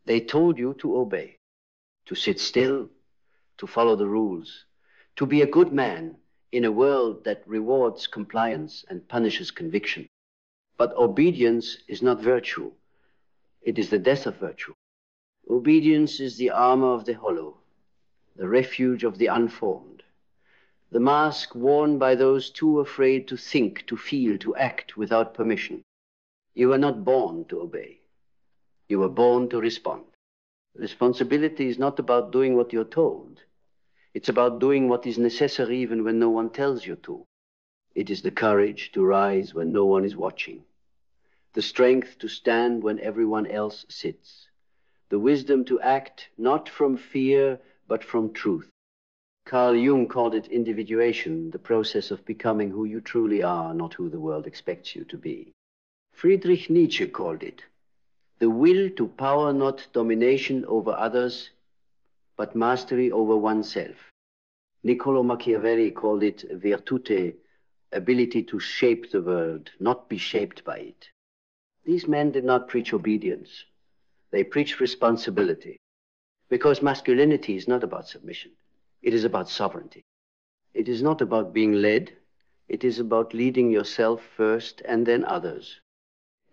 They told you to obey, to sit still, to follow the rules, to be a good man in a world that rewards compliance and punishes conviction. But obedience is not virtue. It is the death of virtue. Obedience is the armor of the hollow, the refuge of the unformed, the mask worn by those too afraid to think, to feel, to act without permission. You were not born to obey. You were born to respond. Responsibility is not about doing what you're told. It's about doing what is necessary even when no one tells you to. It is the courage to rise when no one is watching, the strength to stand when everyone else sits, the wisdom to act not from fear but from truth. Carl Jung called it individuation, the process of becoming who you truly are, not who the world expects you to be. Friedrich Nietzsche called it the will to power not domination over others, but mastery over oneself. Niccolo Machiavelli called it virtute, ability to shape the world, not be shaped by it. These men did not preach obedience. They preached responsibility, because masculinity is not about submission. It is about sovereignty. It is not about being led. It is about leading yourself first and then others.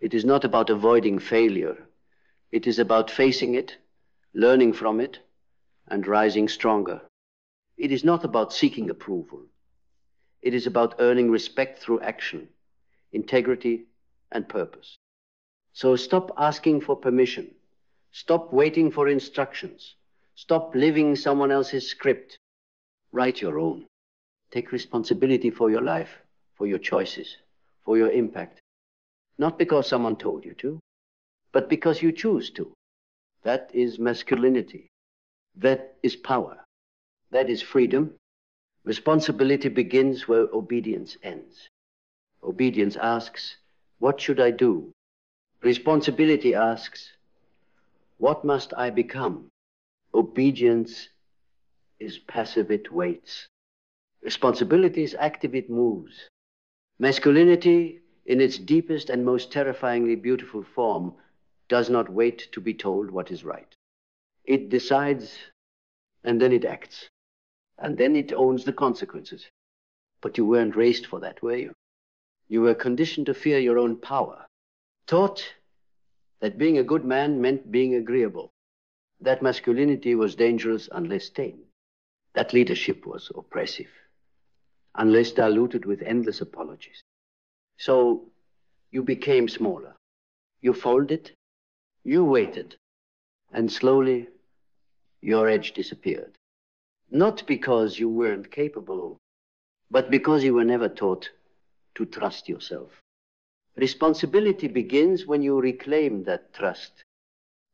It is not about avoiding failure. It is about facing it, learning from it, and rising stronger. It is not about seeking approval. It is about earning respect through action, integrity, and purpose. So stop asking for permission. Stop waiting for instructions. Stop living someone else's script. Write your own. Take responsibility for your life, for your choices, for your impact. Not because someone told you to, but because you choose to. That is masculinity. That is power. That is freedom. Responsibility begins where obedience ends. Obedience asks, what should I do? Responsibility asks, what must I become? Obedience is passive, it waits. Responsibility is active, it moves. Masculinity, in its deepest and most terrifyingly beautiful form, does not wait to be told what is right. It decides, and then it acts. And then it owns the consequences. But you weren't raised for that, were you? You were conditioned to fear your own power. Taught that being a good man meant being agreeable. That masculinity was dangerous unless tamed. That leadership was oppressive, unless diluted with endless apologies. So you became smaller. You folded, you waited, and slowly your edge disappeared. Not because you weren't capable, but because you were never taught to trust yourself. Responsibility begins when you reclaim that trust,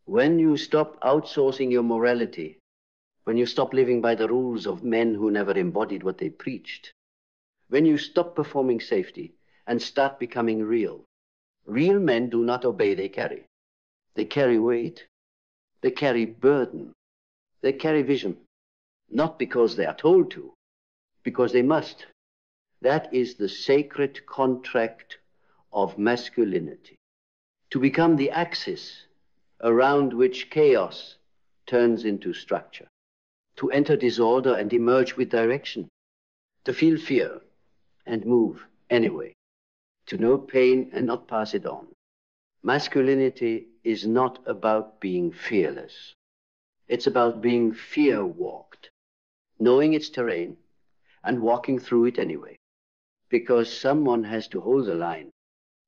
when you stop outsourcing your morality, when you stop living by the rules of men who never embodied what they preached, when you stop performing safety and start becoming real. Real men do not obey, they carry. They carry weight. They carry burden. They carry vision. Not because they are told to, because they must. That is the sacred contract of masculinity. To become the axis around which chaos turns into structure. To enter disorder and emerge with direction. To feel fear and move anyway. To know pain and not pass it on. Masculinity is not about being fearless. It's about being fear-walked, knowing its terrain and walking through it anyway. Because someone has to hold the line.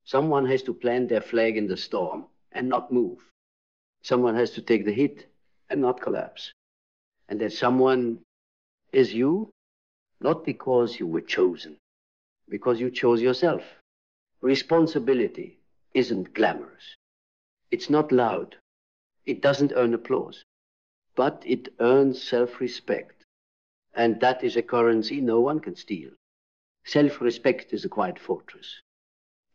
Someone has to plant their flag in the storm and not move. Someone has to take the hit and not collapse. And that someone is you, not because you were chosen, because you chose yourself. Responsibility isn't glamorous. It's not loud. It doesn't earn applause. But it earns self-respect. And that is a currency no one can steal. Self-respect is a quiet fortress.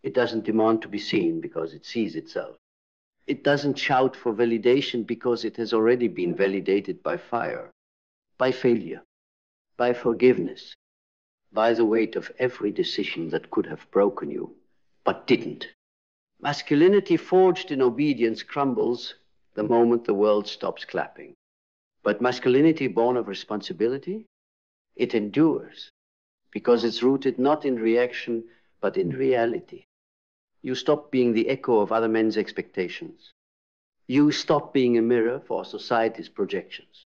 It doesn't demand to be seen because it sees itself. It doesn't shout for validation because it has already been validated by fire, by failure, by forgiveness, by the weight of every decision that could have broken you, but didn't. Masculinity forged in obedience crumbles the moment the world stops clapping. But masculinity born of responsibility, it endures because it's rooted not in reaction, but in reality. You stop being the echo of other men's expectations. You stop being a mirror for society's projections.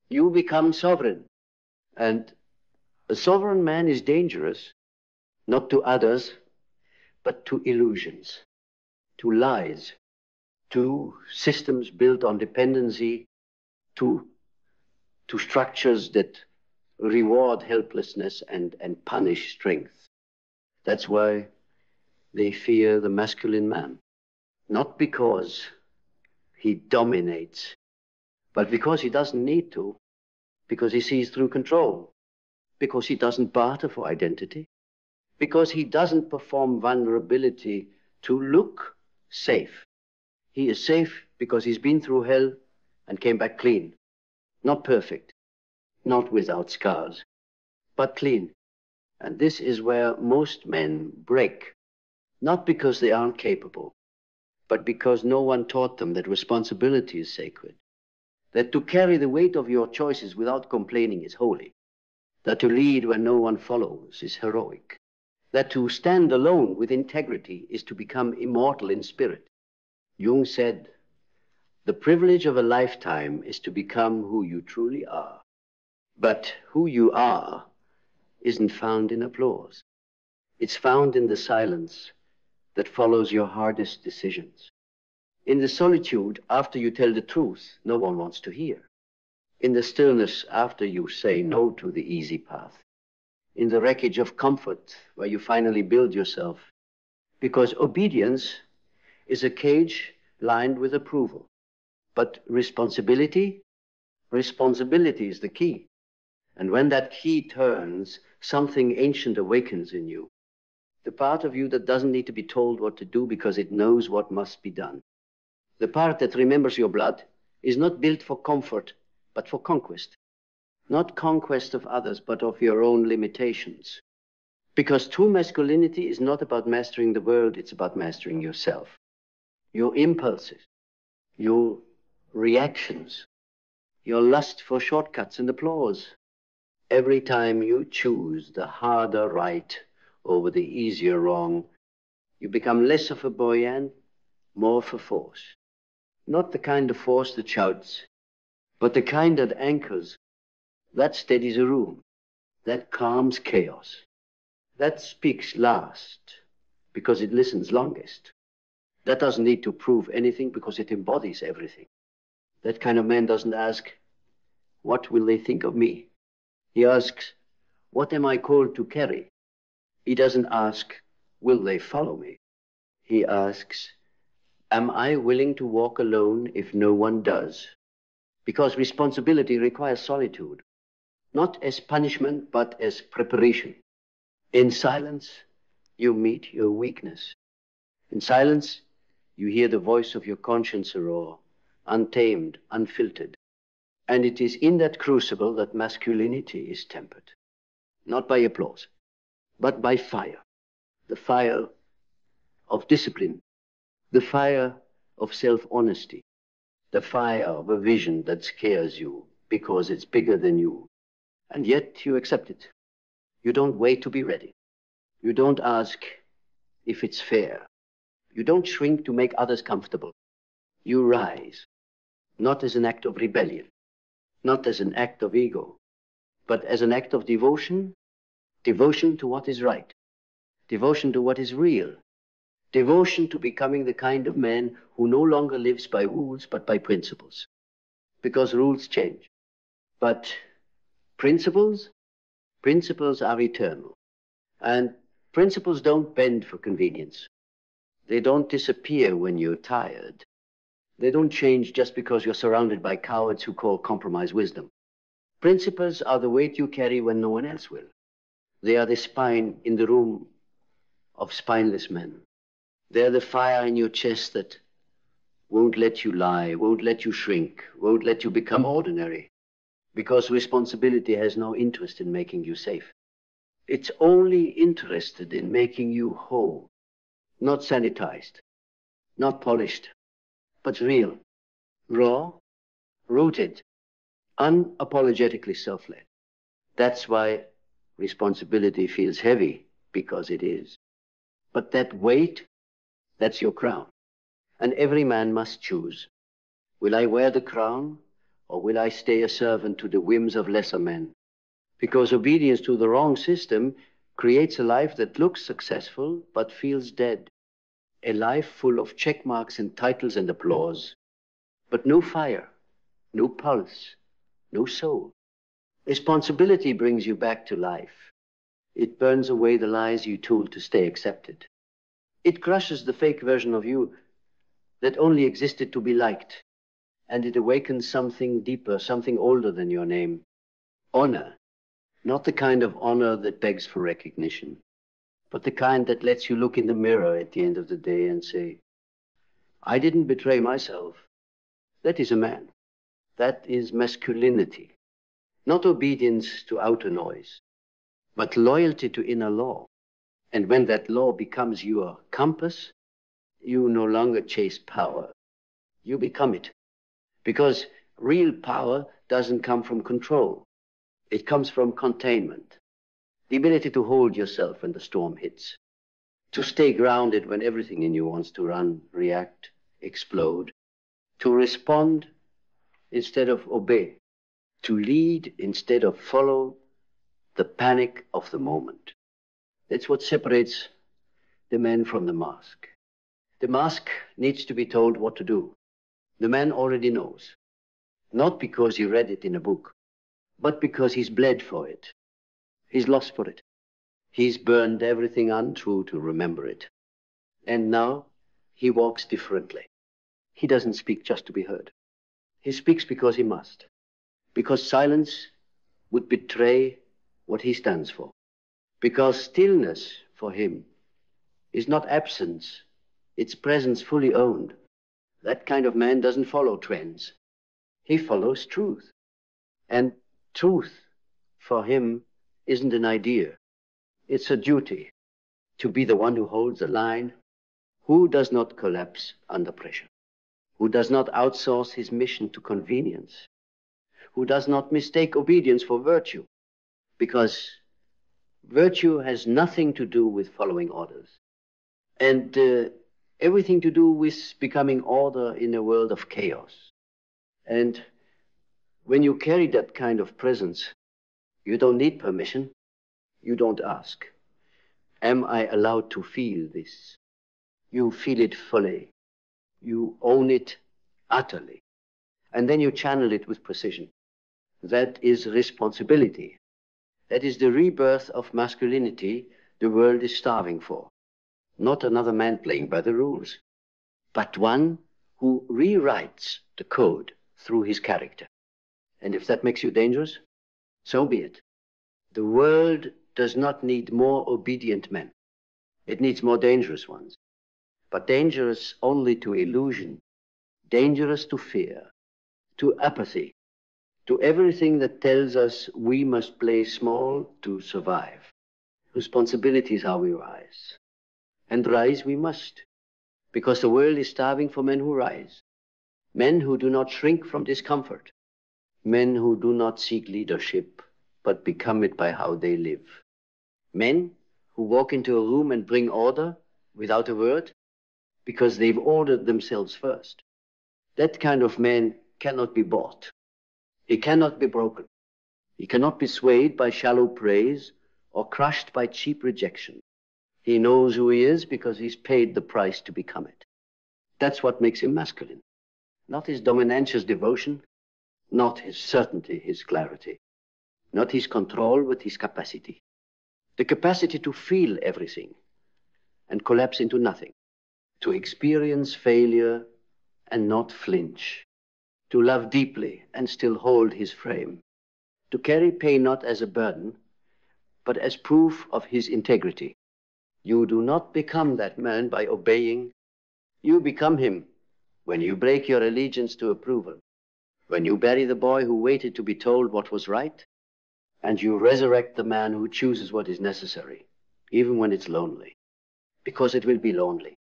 You become sovereign. And a sovereign man is dangerous, not to others, but to illusions, to lies, to systems built on dependency, to structures that reward helplessness and punish strength. That's why they fear the masculine man. Not because he dominates, but because he doesn't need to, because he sees through control, because he doesn't barter for identity, because he doesn't perform vulnerability to look safe. He is safe because he's been through hell and came back clean. Not perfect, not without scars, but clean. And this is where most men break, not because they aren't capable, but because no one taught them that responsibility is sacred, that to carry the weight of your choices without complaining is holy, that to lead when no one follows is heroic, that to stand alone with integrity is to become immortal in spirit. Jung said, the privilege of a lifetime is to become who you truly are. But who you are isn't found in applause. It's found in the silence that follows your hardest decisions. In the solitude after you tell the truth no one wants to hear. In the stillness after you say no to the easy path. In the wreckage of comfort where you finally build yourself. Because obedience is a cage lined with approval. But responsibility is the key. And when that key turns, something ancient awakens in you. The part of you that doesn't need to be told what to do because it knows what must be done. The part that remembers your blood is not built for comfort, but for conquest. Not conquest of others, but of your own limitations. Because true masculinity is not about mastering the world, it's about mastering yourself. Your impulses, your reactions, your lust for shortcuts and applause. Every time you choose the harder right over the easier wrong, you become less of a boyan, more for force. Not the kind of force that shouts, but the kind that anchors, that steadies a room, that calms chaos, that speaks last because it listens longest. That doesn't need to prove anything because it embodies everything. That kind of man doesn't ask, what will they think of me? He asks, what am I called to carry? He doesn't ask, will they follow me? He asks, am I willing to walk alone if no one does? Because responsibility requires solitude, not as punishment, but as preparation. In silence, you meet your weakness. In silence, you hear the voice of your conscience roar, untamed, unfiltered. And it is in that crucible that masculinity is tempered. Not by applause, but by fire. The fire of discipline, the fire of self-honesty, the fire of a vision that scares you because it's bigger than you. And yet you accept it. You don't wait to be ready. You don't ask if it's fair. You don't shrink to make others comfortable. You rise, not as an act of rebellion, not as an act of ego, but as an act of devotion, devotion to what is right, devotion to what is real, devotion to becoming the kind of man who no longer lives by rules, but by principles. Because rules change. But principles are eternal. And principles don't bend for convenience. They don't disappear when you're tired. They don't change just because you're surrounded by cowards who call compromise wisdom. Principles are the weight you carry when no one else will. They are the spine in the room of spineless men. They're the fire in your chest that won't let you lie, won't let you shrink, won't let you become ordinary. Because responsibility has no interest in making you safe. It's only interested in making you whole, not sanitized, not polished, but real. raw, rooted, unapologetically self-led. That's why responsibility feels heavy, because it is. But that weight, that's your crown. And every man must choose. Will I wear the crown, or will I stay a servant to the whims of lesser men? Because obedience to the wrong system creates a life that looks successful but feels dead. A life full of check marks and titles and applause, but no fire, no pulse, no soul. Responsibility brings you back to life. It burns away the lies you told to stay accepted. It crushes the fake version of you that only existed to be liked. And it awakens something deeper, something older than your name. Honor. Not the kind of honor that begs for recognition, but the kind that lets you look in the mirror at the end of the day and say, I didn't betray myself. That is a man. That is masculinity. Not obedience to outer noise, but loyalty to inner law. And when that law becomes your compass, you no longer chase power. You become it. Because real power doesn't come from control. It comes from containment. The ability to hold yourself when the storm hits. To stay grounded when everything in you wants to run, react, explode. To respond instead of obey. To lead instead of follow the panic of the moment. That's what separates the man from the mask. The mask needs to be told what to do. The man already knows. Not because he read it in a book, but because he's bled for it. He's lost for it. He's burned everything untrue to remember it. And now he walks differently. He doesn't speak just to be heard. He speaks because he must. Because silence would betray what he stands for. Because stillness for him is not absence, it's presence fully owned. That kind of man doesn't follow trends. He follows truth. And truth for him isn't an idea. It's a duty to be the one who holds the line, who does not collapse under pressure, who does not outsource his mission to convenience, who does not mistake obedience for virtue, because virtue has nothing to do with following orders, and everything to do with becoming order in a world of chaos. And when you carry that kind of presence, you don't need permission. You don't ask, am I allowed to feel this? You feel it fully. You own it utterly. And then you channel it with precision. That is responsibility. That is the rebirth of masculinity the world is starving for. Not another man playing by the rules, but one who rewrites the code through his character. And if that makes you dangerous, so be it. The world does not need more obedient men. It needs more dangerous ones. But dangerous only to illusion, dangerous to fear, to apathy, to everything that tells us we must play small to survive. Responsibility is how we rise. And rise we must, because the world is starving for men who rise. Men who do not shrink from discomfort. Men who do not seek leadership, but become it by how they live. Men who walk into a room and bring order without a word, because they've ordered themselves first. That kind of man cannot be bought. He cannot be broken. He cannot be swayed by shallow praise or crushed by cheap rejection. He knows who he is because he's paid the price to become it. That's what makes him masculine. Not his dominantious devotion, not his certainty, his clarity, not his control, but his capacity. The capacity to feel everything and collapse into nothing. To experience failure and not flinch. To love deeply and still hold his frame. To carry pain not as a burden, but as proof of his integrity. You do not become that man by obeying. You become him when you break your allegiance to approval. When you bury the boy who waited to be told what was right, and you resurrect the man who chooses what is necessary, even when it's lonely. Because it will be lonely.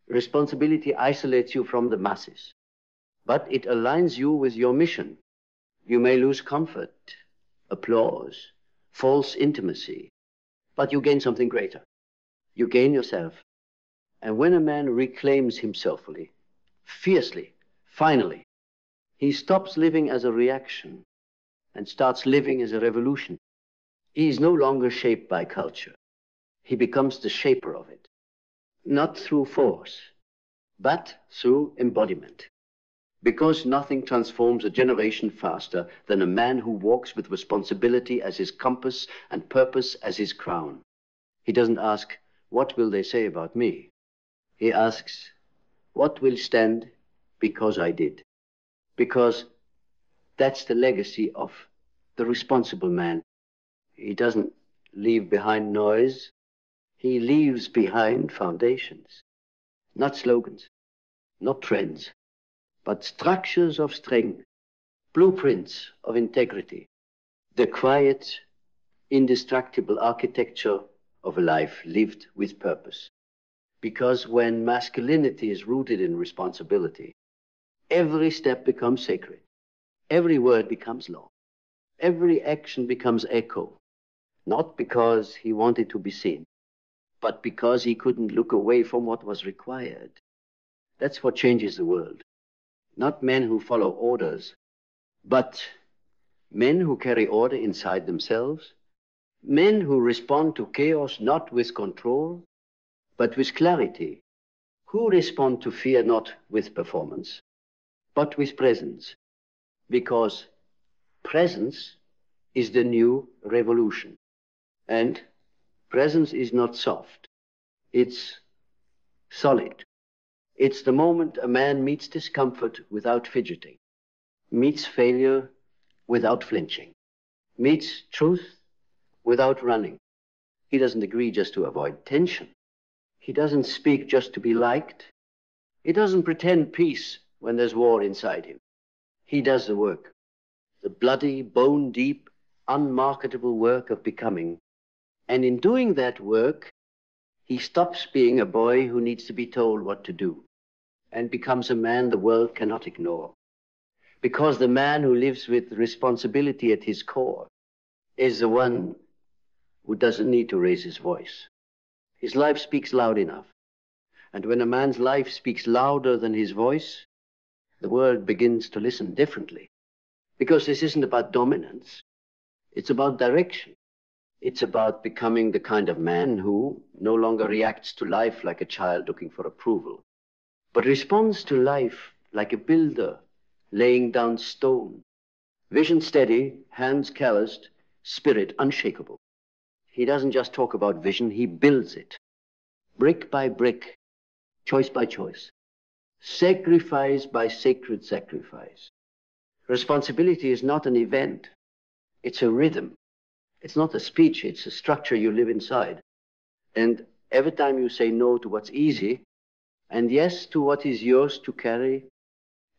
Responsibility isolates you from the masses. but it aligns you with your mission. You may lose comfort, applause, false intimacy, but you gain something greater. You gain yourself. And when a man reclaims himself fully, fiercely, finally, he stops living as a reaction and starts living as a revolution. He is no longer shaped by culture. He becomes the shaper of it, not through force, but through embodiment. Because nothing transforms a generation faster than a man who walks with responsibility as his compass and purpose as his crown. He doesn't ask, what will they say about me? He asks, what will stand because I did? Because that's the legacy of the responsible man. He doesn't leave behind noise. He leaves behind foundations, not slogans, not trends, but structures of strength, blueprints of integrity, the quiet, indestructible architecture of a life lived with purpose. Because when masculinity is rooted in responsibility, every step becomes sacred, every word becomes law, every action becomes echo, not because he wanted to be seen, but because he couldn't look away from what was required. That's what changes the world. Not men who follow orders, but men who carry order inside themselves, men who respond to chaos not with control, but with clarity, who respond to fear not with performance, but with presence, because presence is the new revolution. And presence is not soft, it's solid. It's the moment a man meets discomfort without fidgeting, meets failure without flinching, meets truth without running. He doesn't agree just to avoid tension. He doesn't speak just to be liked. He doesn't pretend peace when there's war inside him. He does the work, the bloody, bone-deep, unmarketable work of becoming. And in doing that work, he stops being a boy who needs to be told what to do and becomes a man the world cannot ignore. Because the man who lives with responsibility at his core is the one who doesn't need to raise his voice. His life speaks loud enough. And when a man's life speaks louder than his voice, the world begins to listen differently. Because this isn't about dominance. It's about direction. It's about becoming the kind of man who no longer reacts to life like a child looking for approval, but responds to life like a builder laying down stone. Vision steady, hands calloused, spirit unshakable. He doesn't just talk about vision, he builds it. Brick by brick, choice by choice, sacrifice by sacred sacrifice. Responsibility is not an event, it's a rhythm. It's not a speech, it's a structure you live inside. And every time you say no to what's easy, and yes to what is yours to carry,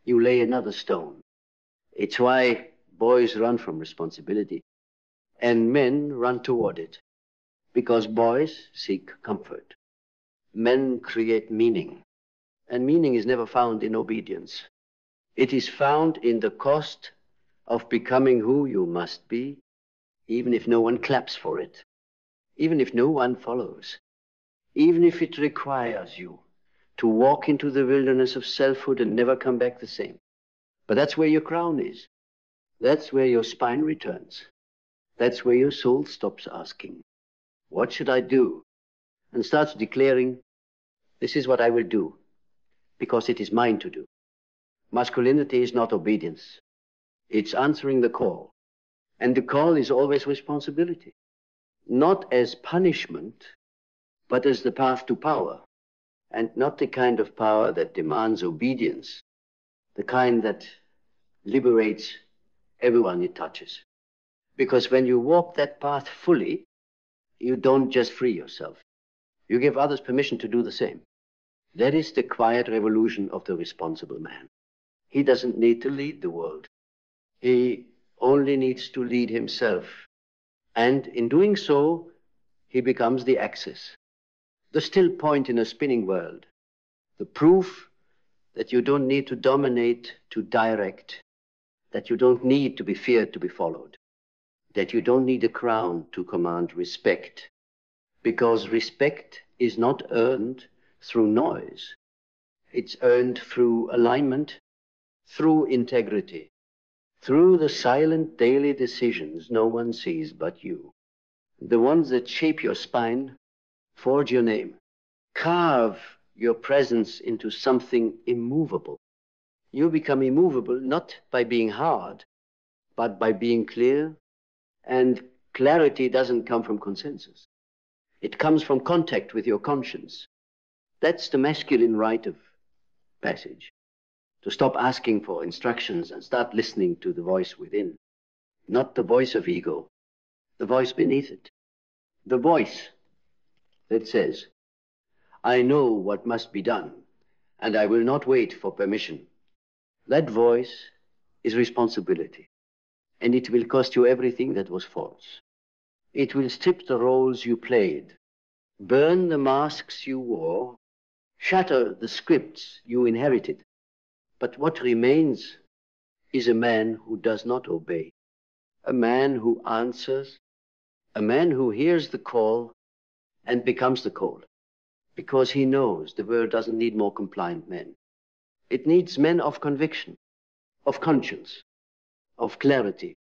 you lay another stone. It's why boys run from responsibility, and men run toward it. Because boys seek comfort. Men create meaning, and meaning is never found in obedience. It is found in the cost of becoming who you must be, even if no one claps for it, even if no one follows, even if it requires you to walk into the wilderness of selfhood and never come back the same. But that's where your crown is. That's where your spine returns. That's where your soul stops asking, what should I do? And starts declaring, this is what I will do, because it is mine to do. Masculinity is not obedience. It's answering the call. And the call is always responsibility. Not as punishment, but as the path to power. And not the kind of power that demands obedience, the kind that liberates everyone it touches. Because when you walk that path fully, you don't just free yourself. You give others permission to do the same. That is the quiet revolution of the responsible man. He doesn't need to lead the world. He only needs to lead himself. And in doing so, he becomes the axis, the still point in a spinning world, the proof that you don't need to dominate to direct, that you don't need to be feared to be followed, that you don't need a crown to command respect, because respect is not earned through noise. It's earned through alignment, through integrity, through the silent daily decisions no one sees but you. The ones that shape your spine, forge your name, carve your presence into something immovable. You become immovable not by being hard, but by being clear. And clarity doesn't come from consensus. It comes from contact with your conscience. That's the masculine rite of passage. To stop asking for instructions and start listening to the voice within. Not the voice of ego, the voice beneath it. The voice that says, I know what must be done, and I will not wait for permission. That voice is responsibility, and it will cost you everything that was false. It will strip the roles you played, burn the masks you wore, shatter the scripts you inherited. But what remains is a man who does not obey, a man who answers, a man who hears the call and becomes the call, because he knows the world doesn't need more compliant men. It needs men of conviction, of conscience, of clarity,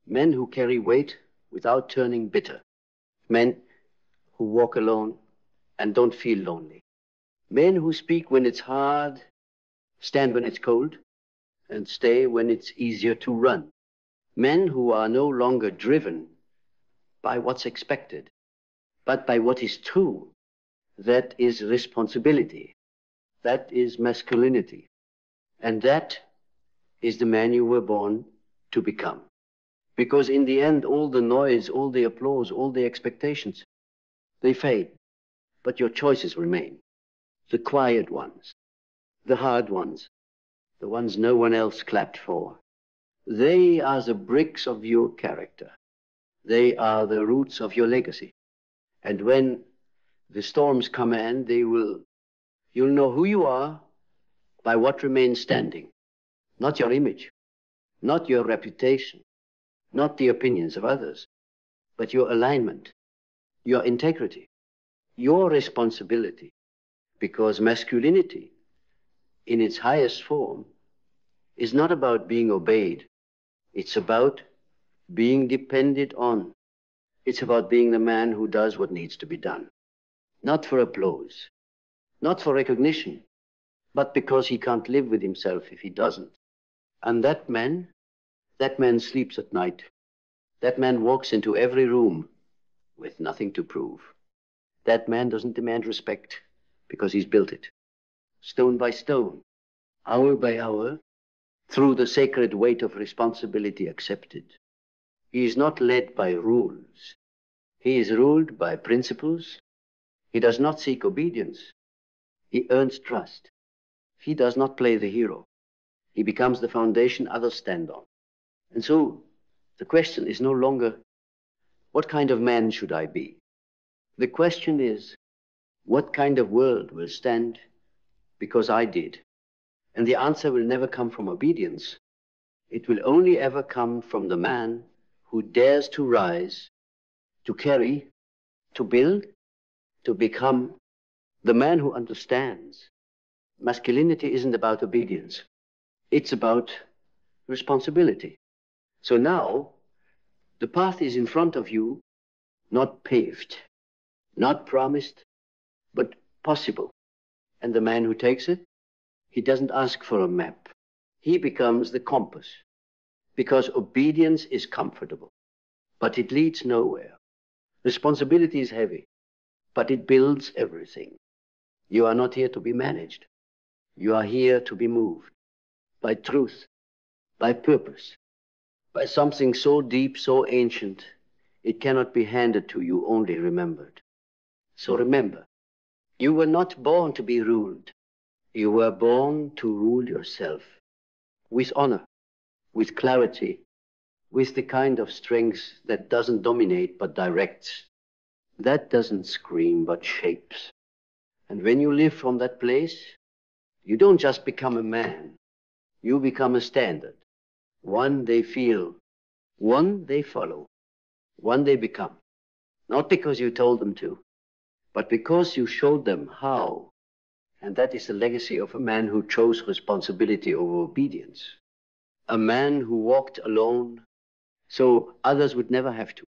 men who carry weight without turning bitter, men who walk alone and don't feel lonely, men who speak when it's hard, stand when it's cold, and stay when it's easier to run, men who are no longer driven by what's expected, but by what is true. That is responsibility. That is masculinity. And that is the man you were born to become. Because in the end, all the noise, all the applause, all the expectations, they fade. But your choices remain. The quiet ones, the hard ones, the ones no one else clapped for. They are the bricks of your character. They are the roots of your legacy. And when the storms come in, you'll know who you are by what remains standing. Not your image, not your reputation, not the opinions of others, but your alignment, your integrity, your responsibility. Because masculinity, in its highest form, is not about being obeyed. It's about being depended on. It's about being the man who does what needs to be done. Not for applause, not for recognition, but because he can't live with himself if he doesn't. And that man sleeps at night. That man walks into every room with nothing to prove. That man doesn't demand respect because he's built it. Stone by stone, hour by hour, through the sacred weight of responsibility accepted. He is not led by rules. He is ruled by principles. He does not seek obedience. He earns trust. He does not play the hero. He becomes the foundation others stand on. And so the question is no longer, what kind of man should I be? The question is, what kind of world will stand because I did? And the answer will never come from obedience. It will only ever come from the man who dares to rise, to carry, to build, to become the man who understands. Masculinity isn't about obedience. It's about responsibility. So now, the path is in front of you, not paved, not promised, but possible. And the man who takes it, he doesn't ask for a map. He becomes the compass. Because obedience is comfortable, but it leads nowhere. Responsibility is heavy, but it builds everything. You are not here to be managed. You are here to be moved by truth, by purpose, by something so deep, so ancient, it cannot be handed to you, only remembered. So remember, you were not born to be ruled. You were born to rule yourself with honor, with clarity, with the kind of strength that doesn't dominate but directs, that doesn't scream but shapes. And when you live from that place, You don't just become a man. You become a standard. One they feel, one they follow, one they become. Not because you told them to, but because you showed them how. And that is the legacy of a man who chose responsibility over obedience. A man who walked alone so others would never have to.